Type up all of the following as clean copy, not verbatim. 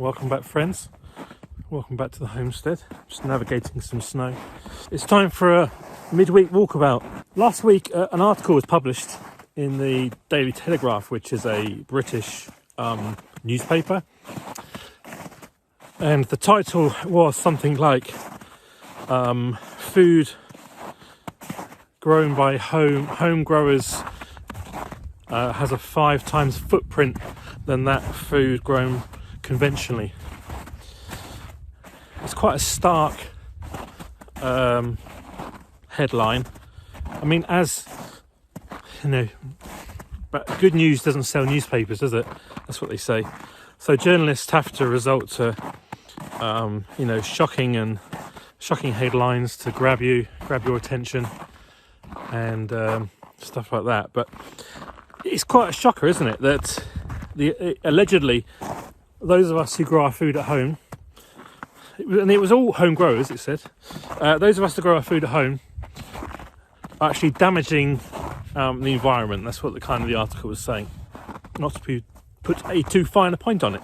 Welcome back, friends. Welcome back to the homestead. Just navigating some snow. It's time for a midweek walkabout. Last week, an article was published in the Daily Telegraph, which is a British newspaper. And the title was something like food grown by home growers has a 5 times footprint than that food grown conventionally. It's quite a stark headline. I mean, as you know, but good news doesn't sell newspapers, does it? That's what they say. So journalists have to resort to shocking headlines to grab your attention and stuff like that. But it's quite a shocker, isn't it, that allegedly those of us who grow our food at home, and it was all home growers, it said, those of us that grow our food at home are actually damaging the environment. That's what the article was saying. Not to put a too fine a point on it.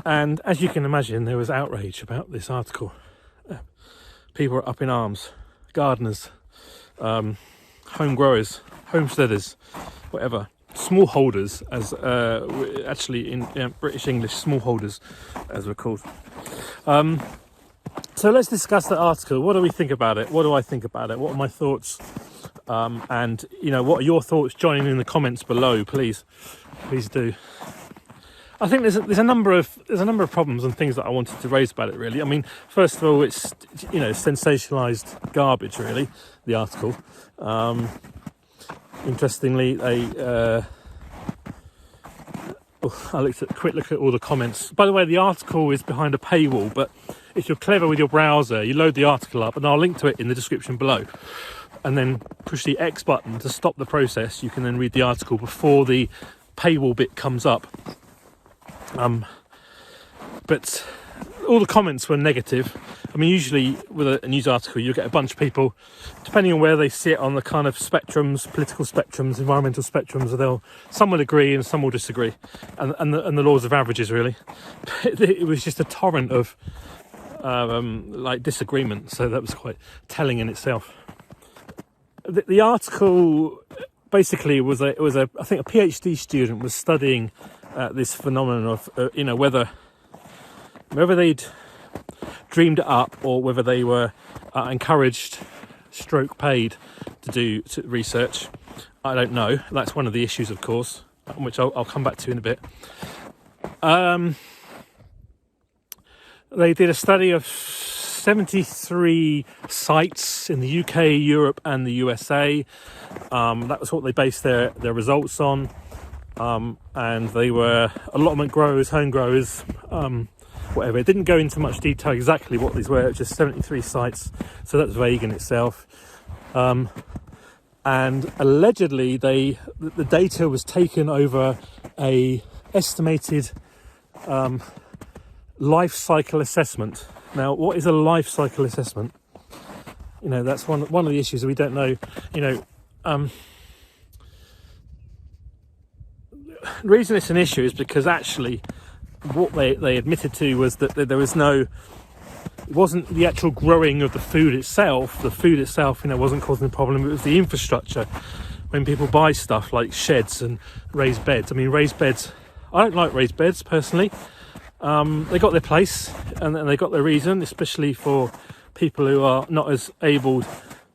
And as you can imagine, there was outrage about this article. People are up in arms. Gardeners, home growers, homesteaders, whatever. Smallholders, as actually in British English, smallholders, as we're called. So let's discuss the article. What do we think about it? What do I think about it? What are my thoughts? And what are your thoughts? Join in the comments below, please do. I think there's a number of problems and things that I wanted to raise about it. Really, I mean, first of all, it's sensationalized garbage. Really, the article. Interestingly, I quick look at all the comments. By the way, the article is behind a paywall, but if you're clever with your browser, you load the article up, and I'll link to it in the description below, and then push the X button to stop the process. You can then read the article before the paywall bit comes up. But all the comments were negative. I mean, usually with a news article, you get a bunch of people, depending on where they sit on the kind of spectrums, political spectrums, environmental spectrums, some will agree and some will disagree, and the laws of averages, really. It was just a torrent of disagreement, so that was quite telling in itself. The article basically was I think a PhD student was studying this phenomenon of whether they'd dreamed it up or whether they were encouraged / paid to do research. I don't know. That's one of the issues, of course, which I'll come back to in a bit. They did a study of 73 sites in the UK, Europe and the USA. That was what they based their results on. And they were allotment growers, home growers, whatever. It didn't go into much detail exactly what these were. It was just 73 sites, so that's vague in itself. And allegedly, the data was taken over a estimated life cycle assessment. Now, what is a life cycle assessment? That's one of the issues that we don't know. The reason it's an issue is because actually what they admitted to was that there was it wasn't the actual growing of the food itself. The food itself, wasn't causing the problem. It was the infrastructure. When people buy stuff like sheds and raised beds. I mean, raised beds, I don't like raised beds personally. They got their place and they got their reason, especially for people who are not as able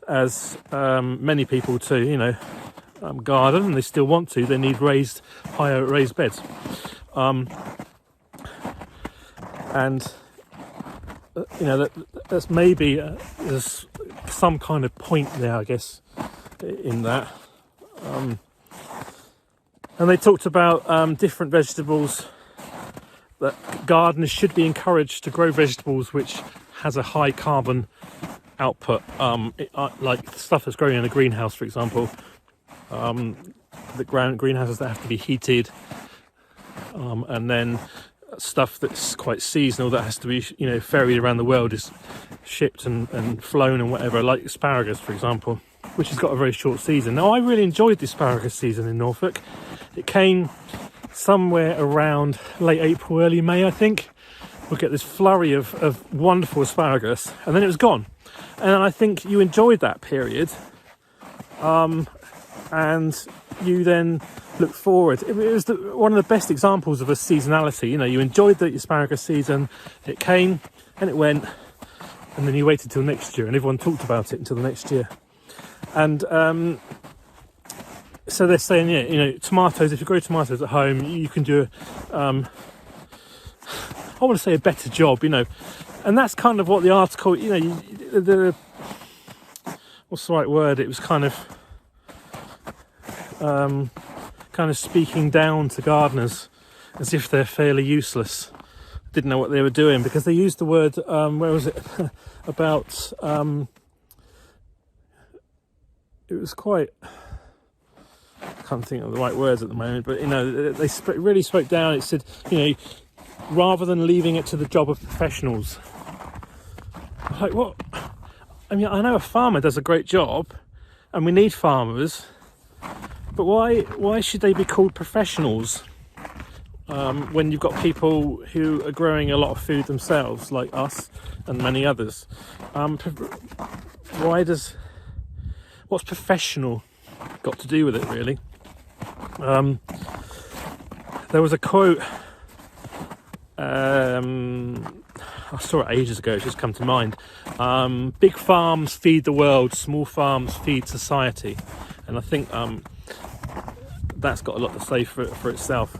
as many people to, garden, and they still want to. They need higher raised beds. That's maybe there's some kind of point there, I guess, in that. And they talked about different vegetables, that gardeners should be encouraged to grow vegetables which has a high carbon output, like stuff that's growing in a greenhouse, for example. The greenhouses that have to be heated, and then stuff that's quite seasonal that has to be ferried around the world, is shipped and flown and whatever, like asparagus, for example, which has got a very short season. Now, I really enjoyed the asparagus season in Norfolk. It came somewhere around late April, early May, I think, we'll get this flurry of wonderful asparagus, and then it was gone. And I think you enjoyed that period, and you then look forward. It was one of the best examples of a seasonality. You know, you enjoyed the asparagus season, it came and it went, and then you waited till next year, and everyone talked about it until the next year. And so they're saying, yeah, you know, tomatoes, if you grow tomatoes at home, you can do I want to say a better job, you know. And that's kind of what the article, you know, what's the right word? It was kind of speaking down to gardeners as if they're fairly useless. Didn't know what they were doing, because they used the word, where was it? About, it was quite, I can't think of the right words at the moment, but, you know, they really spoke down. It said, you know, rather than leaving it to the job of professionals. Like, what? I mean, I know a farmer does a great job, and we need farmers, but why should they be called professionals when you've got people who are growing a lot of food themselves, like us and many others? What's professional got to do with it, really? There was a quote, I saw it ages ago, it's just come to mind. Big farms feed the world, small farms feed society. And I think that's got a lot to say for itself.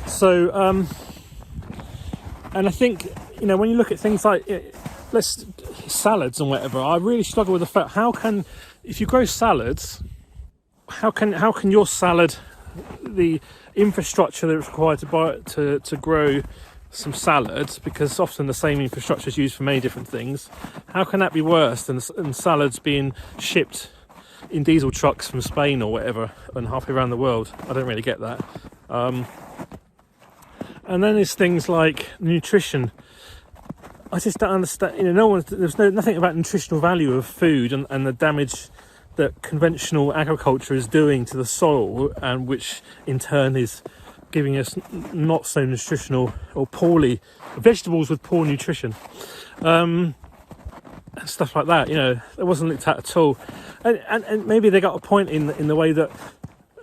So, and I think, you know, when you look at things like salads and whatever, I really struggle with the fact, if you grow salads, how can your salad, the infrastructure that's required to grow some salads, because often the same infrastructure is used for many different things, how can that be worse than salads being shipped in diesel trucks from Spain or whatever and halfway around the world? I don't really get that. And then there's things like nutrition. I just don't understand. You know, there's nothing about nutritional value of food and the damage that conventional agriculture is doing to the soil, and which in turn is giving us not so nutritional or poorly vegetables with poor nutrition, and stuff like that. You know, it wasn't looked at all. And maybe they got a point in the way that,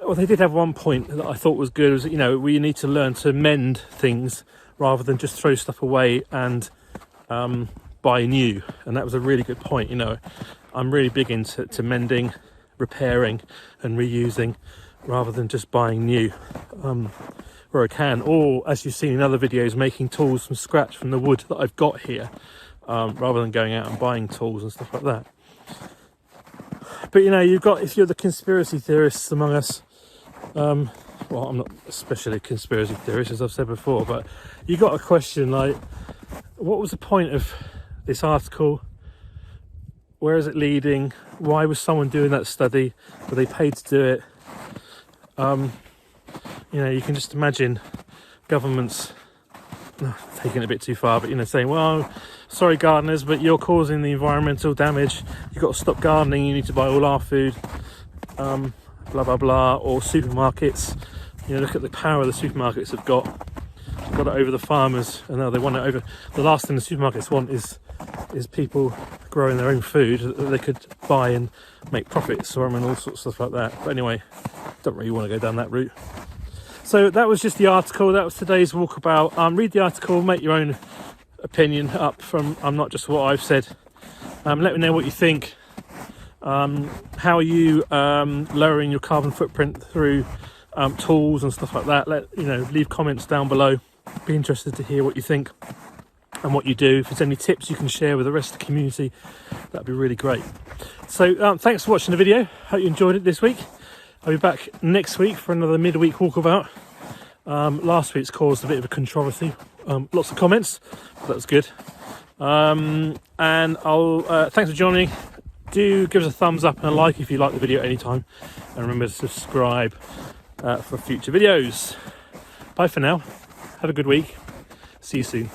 well, they did have one point that I thought was good, was, you know, we need to learn to mend things rather than just throw stuff away and buy new. And that was a really good point. You know, I'm really big into mending, repairing and reusing rather than just buying new where I can, or, as you've seen in other videos, making tools from scratch from the wood that I've got here, rather than going out and buying tools and stuff like that. But, you know, if you're the conspiracy theorists among us, well, I'm not especially a conspiracy theorist, as I've said before, but you got a question like, what was the point of this article? Where is it leading? Why was someone doing that study? Were they paid to do it? You know, you can just imagine governments taking it a bit too far, but, you know, saying, well, sorry gardeners, but you're causing the environmental damage, you've got to stop gardening, you need to buy all our food, blah blah blah. Or supermarkets, you know, look at the power the supermarkets have got it over the farmers, and now they want it over. The last thing the supermarkets want is people growing their own food that they could buy and make profits from, and all sorts of stuff like that. But anyway, don't really want to go down that route. So that was just the article. That was today's walkabout. Read the article, make your own opinion up from not just what I've said. Let me know what you think. How are you lowering your carbon footprint through tools and stuff like that? Leave comments down below. Be interested to hear what you think and what you do. If there's any tips you can share with the rest of the community, that'd be really great. So thanks for watching the video. Hope you enjoyed it this week. I'll be back next week for another midweek walkabout. Last week's caused a bit of a controversy. Lots of comments, but that was good. And I'll thanks for joining. Do give us a thumbs up and a like if you like the video at any time, and remember to subscribe for future videos. Bye for now. Have a good week. See you soon.